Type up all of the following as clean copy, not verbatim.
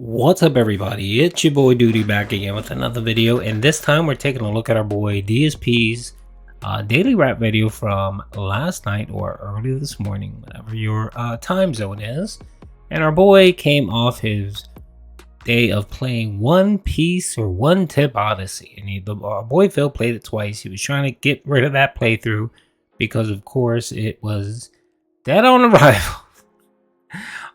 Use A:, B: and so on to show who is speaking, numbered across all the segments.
A: What's up, everybody? It's your boy Duty back again with another video, and this time we're taking a look at our boy DSP's daily rap video from last night or early this morning, whatever your time zone is. And our boy came off his day of playing One Piece or One Tip Odyssey, and our boy Phil played it twice. He was trying to get rid of that playthrough because, of course, it was dead on arrival.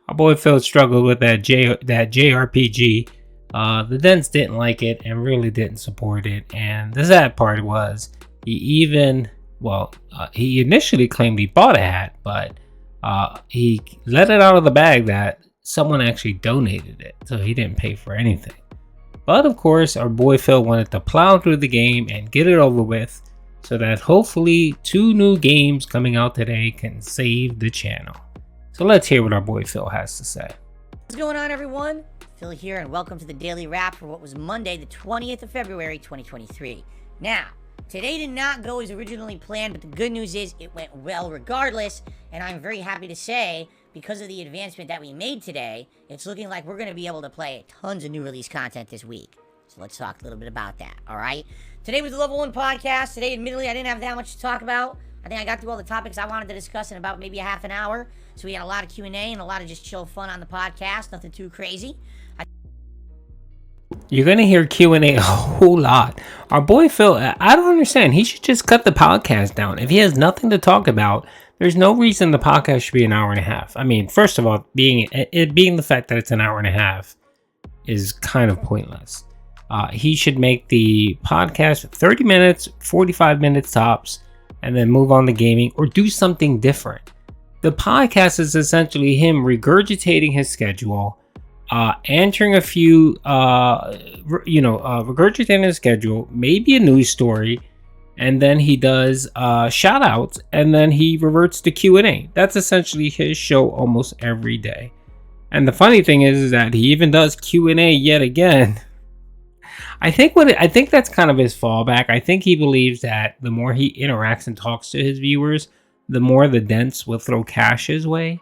A: Our boy Phil struggled with that JRPG. The Dents didn't like it and really didn't support it. And the sad part was he initially claimed he bought a hat, but he let it out of the bag that someone actually donated it, so he didn't pay for anything. But of course, our boy Phil wanted to plow through the game and get it over with, so that hopefully 2 new games coming out today can save the channel. So let's hear what our boy Phil has to say.
B: What's going on, everyone? Phil here, and welcome to the Daily Wrap for what was Monday, the 20th of February, 2023. Now, today did not go as originally planned, but the good news is it went well regardless, and I'm very happy to say, because of the advancement that we made today, it's looking like we're going to be able to play tons of new release content this week. So let's talk a little bit about that, alright? Today was the Level 1 podcast. Today, admittedly, I didn't have that much to talk about. I think I got through all the topics I wanted to discuss in about maybe a half an hour. So we had a lot of Q&A and a lot of just chill fun on the podcast. Nothing too crazy.
A: You're going to hear Q&A a whole lot. Our boy Phil, I don't understand. He should just cut the podcast down. If he has nothing to talk about, there's no reason the podcast should be an hour and a half. I mean, first of all, being the fact that it's an hour and a half is kind of pointless. He should make the podcast 30 minutes, 45 minutes tops, and then move on to gaming or do something different. The podcast is essentially him regurgitating his schedule, answering a few, regurgitating his schedule, maybe a news story, and then he does shout outs, and then he reverts to Q&A. That's essentially his show almost every day. And the funny thing is that he even does Q&A yet again. I think that's kind of his fallback. I think he believes that the more he interacts and talks to his viewers, the more the Dents will throw cash his way.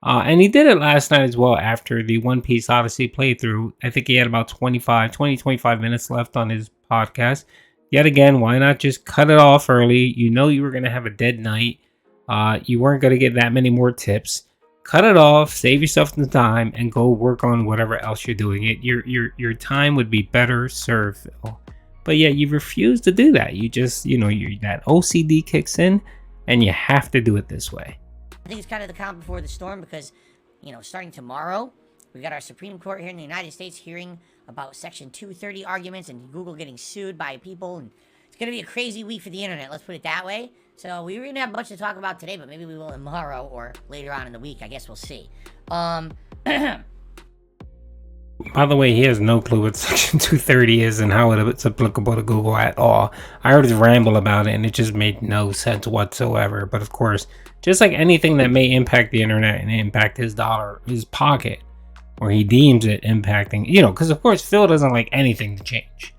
A: And he did it last night as well after the One Piece Odyssey playthrough. I think he had about 25 minutes left on his podcast. Yet again, why not just cut it off early? You know you were going to have a dead night. You weren't going to get that many more tips. Cut it off, save yourself the time, and go work on whatever else you're doing. Your time would be better served, Phil. But yet you refuse to do that. You just, that OCD kicks in, and you have to do it this way.
B: I think it's kind of the calm before the storm because, starting tomorrow, we've got our Supreme Court here in the United States hearing about Section 230 arguments and Google getting sued by people. And it's going to be a crazy week for the internet, let's put it that way. So we didn't have much to talk about today, but maybe we will tomorrow or later on in the week. I guess we'll see.
A: By the way, he has no clue what Section 230 is and how it's applicable to Google at all. I heard his ramble about it, and it just made no sense whatsoever. But of course, just like anything that may impact the internet and impact his dollar, his pocket, or he deems it impacting, because of course Phil doesn't like anything to change.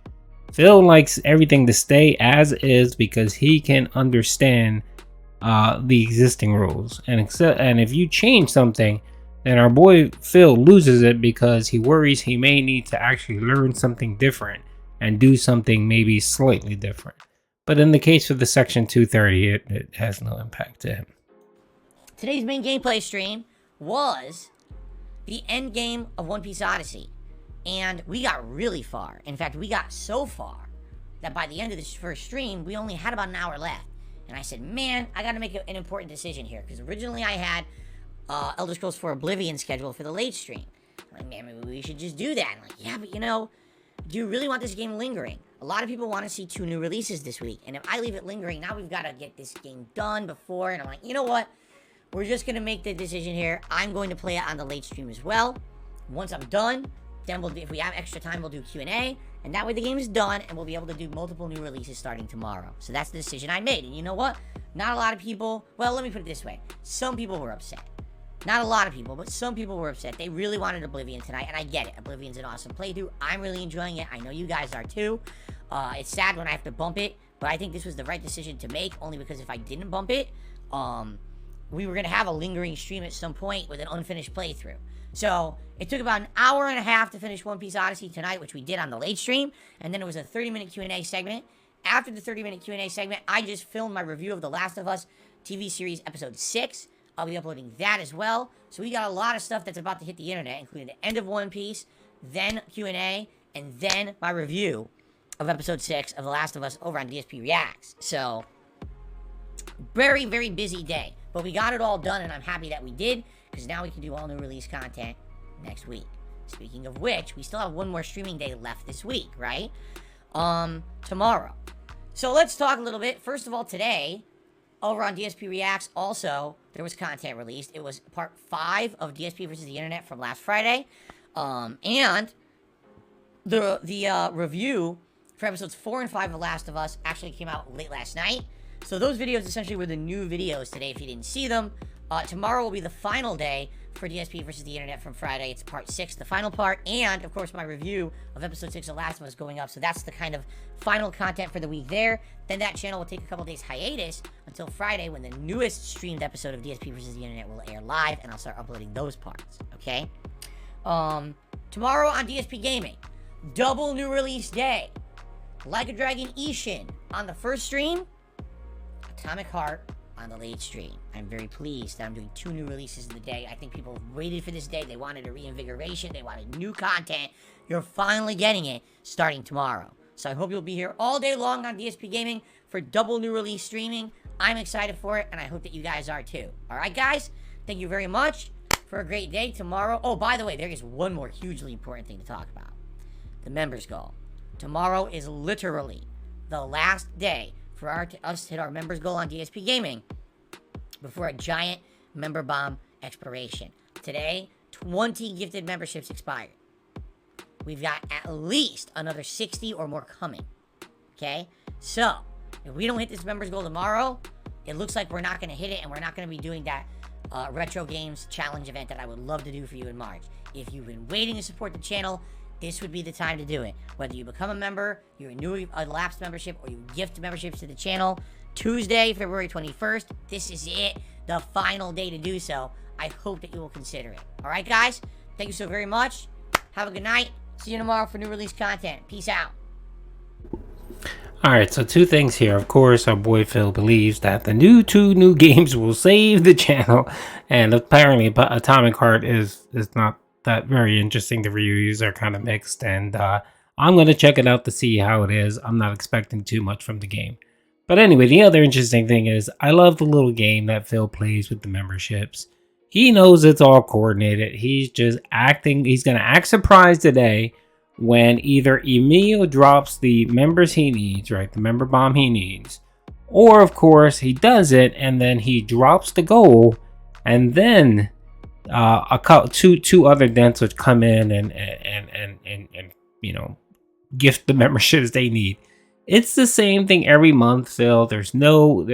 A: Phil likes everything to stay as is because he can understand the existing rules. And if you change something, then our boy Phil loses it because he worries he may need to actually learn something different and do something maybe slightly different. But in the case of the Section 230, it has no impact to him.
B: Today's main gameplay stream was the end game of One Piece Odyssey. And we got really far. In fact, we got so far that by the end of this first stream, we only had about an hour left. And I said, man, I got to make an important decision here. Because originally I had Elder Scrolls 4 Oblivion scheduled for the late stream. I'm like, man, maybe we should just do that. I'm like, yeah, but do you really want this game lingering? A lot of people want to see 2 new releases this week. And if I leave it lingering, now we've got to get this game done before. And I'm like, you know what? We're just going to make the decision here. I'm going to play it on the late stream as well. Once I'm done, then if we have extra time, we'll do Q&A, and that way the game is done, and we'll be able to do multiple new releases starting tomorrow. So that's the decision I made, and you know what? Not a lot of people, well, let me put it this way. Some people were upset. Not a lot of people, but some people were upset. They really wanted Oblivion tonight, and I get it. Oblivion's an awesome playthrough. I'm really enjoying it. I know you guys are too. It's sad when I have to bump it, but I think this was the right decision to make, only because if I didn't bump it, we were going to have a lingering stream at some point with an unfinished playthrough. So it took about an hour and a half to finish One Piece Odyssey tonight, which we did on the late stream. And then it was a 30-minute Q&A segment. After the 30-minute Q&A segment, I just filmed my review of The Last of Us TV series episode 6. I'll be uploading that as well. So we got a lot of stuff that's about to hit the internet, including the end of One Piece, then Q&A, and then my review of episode 6 of The Last of Us over on DSP Reacts. So, very, very busy day. But we got it all done, and I'm happy that we did, because now we can do all new release content next week. Speaking of which, we still have one more streaming day left this week, right? Tomorrow. So let's talk a little bit. First of all, today, over on DSP Reacts, also, there was content released. It was part 5 of DSP versus the Internet from last Friday. And the review for episodes 4 and 5 of The Last of Us actually came out late last night. So those videos essentially were the new videos today if you didn't see them. Tomorrow will be the final day for DSP versus the Internet from Friday. It's part 6, the final part, and of course my review of episode 6 of Last of Us going up. So that's the kind of final content for the week there. Then that channel will take a couple days hiatus until Friday when the newest streamed episode of DSP versus the Internet will air live, and I'll start uploading those parts, okay? Tomorrow on DSP Gaming, double new release day. Like a Dragon Ishin on the first stream, Atomic Heart on the late stream. I'm very pleased that I'm doing 2 new releases in the day. I think people waited for this day. They wanted a reinvigoration. They wanted new content. You're finally getting it starting tomorrow. So I hope you'll be here all day long on DSP Gaming for double new release streaming. I'm excited for it, and I hope that you guys are too. All right, guys? Thank you very much for a great day tomorrow. Oh, by the way, there is one more hugely important thing to talk about. The members goal. Tomorrow is literally the last day for us to hit our members goal on DSP Gaming before a giant member bomb expiration. Today, 20 gifted memberships expired. We've got at least another 60 or more coming. Okay? So, if we don't hit this members goal tomorrow, it looks like we're not going to hit it, and we're not going to be doing that Retro Games Challenge event that I would love to do for you in March. If you've been waiting to support the channel, this would be the time to do it. Whether you become a member, you renew a lapsed membership, or you gift memberships to the channel, Tuesday, February 21st, this is it. The final day to do so. I hope that you will consider it. Alright, guys? Thank you so very much. Have a good night. See you tomorrow for new release content. Peace out.
A: Alright, so 2 things here. Of course, our boy Phil believes that the 2 new games will save the channel. And apparently, Atomic Heart is not that very interesting. The reviews are kind of mixed, and I'm going to check it out to see how it is. I'm not expecting too much from the game. But anyway, the other interesting thing is I love the little game that Phil plays with the memberships. He knows it's all coordinated. He's just acting. He's going to act surprised today when either Emil drops the members he needs, right, the member bomb he needs, or of course he does it and then he drops the goal, and then two other dents would come in and you know, gift the memberships they need. It's the same thing every month, Phil. There's no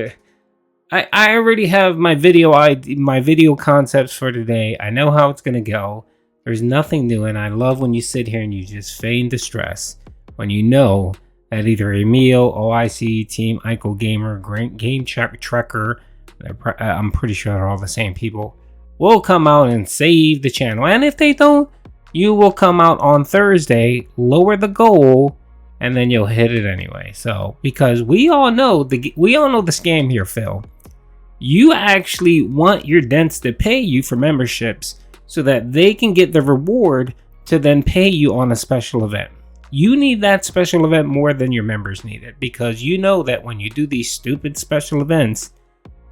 A: I already have my video concepts for today. I know how it's gonna go. There's nothing new, and I love when you sit here and you just feign distress when you know that either Emil, OIC, Team Ico Gamer, Game Trekker, I'm pretty sure they're all the same people, will come out and save the channel. And if they don't, you will come out on Thursday, lower the goal, and then you'll hit it anyway. So, because we all know the scam here, Phil. You actually want your dents to pay you for memberships so that they can get the reward to then pay you on a special event. You need that special event more than your members need it, because you know that when you do these stupid special events,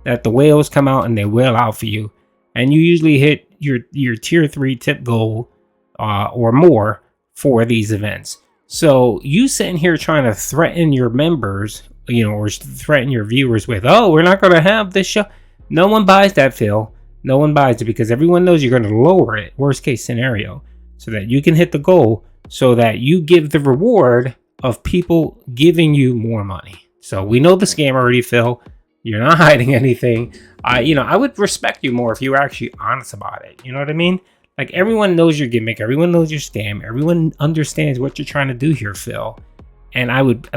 A: that the whales come out and they whale out for you, and you usually hit your tier 3 tip goal or more for these events. So you sitting here trying to threaten your members, you know, or threaten your viewers with, oh, we're not going to have this show. No one buys that, Phil. No one buys it, because everyone knows you're going to lower it, worst case scenario, so that you can hit the goal, so that you give the reward of people giving you more money. So we know the scam already, Phil. You're not hiding anything. I would respect you more if you were actually honest about it. You know what I mean? Like, everyone knows your gimmick. Everyone knows your scam. Everyone understands what you're trying to do here, Phil. And I would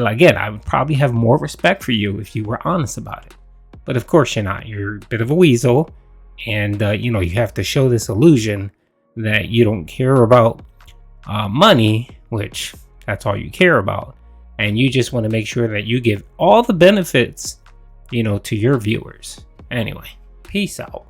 A: probably have more respect for you if you were honest about it. But of course you're not. You're a bit of a weasel, and you know, you have to show this illusion that you don't care about money, which that's all you care about, and you just want to make sure that you give all the benefits, you know, to your viewers. Anyway, peace out.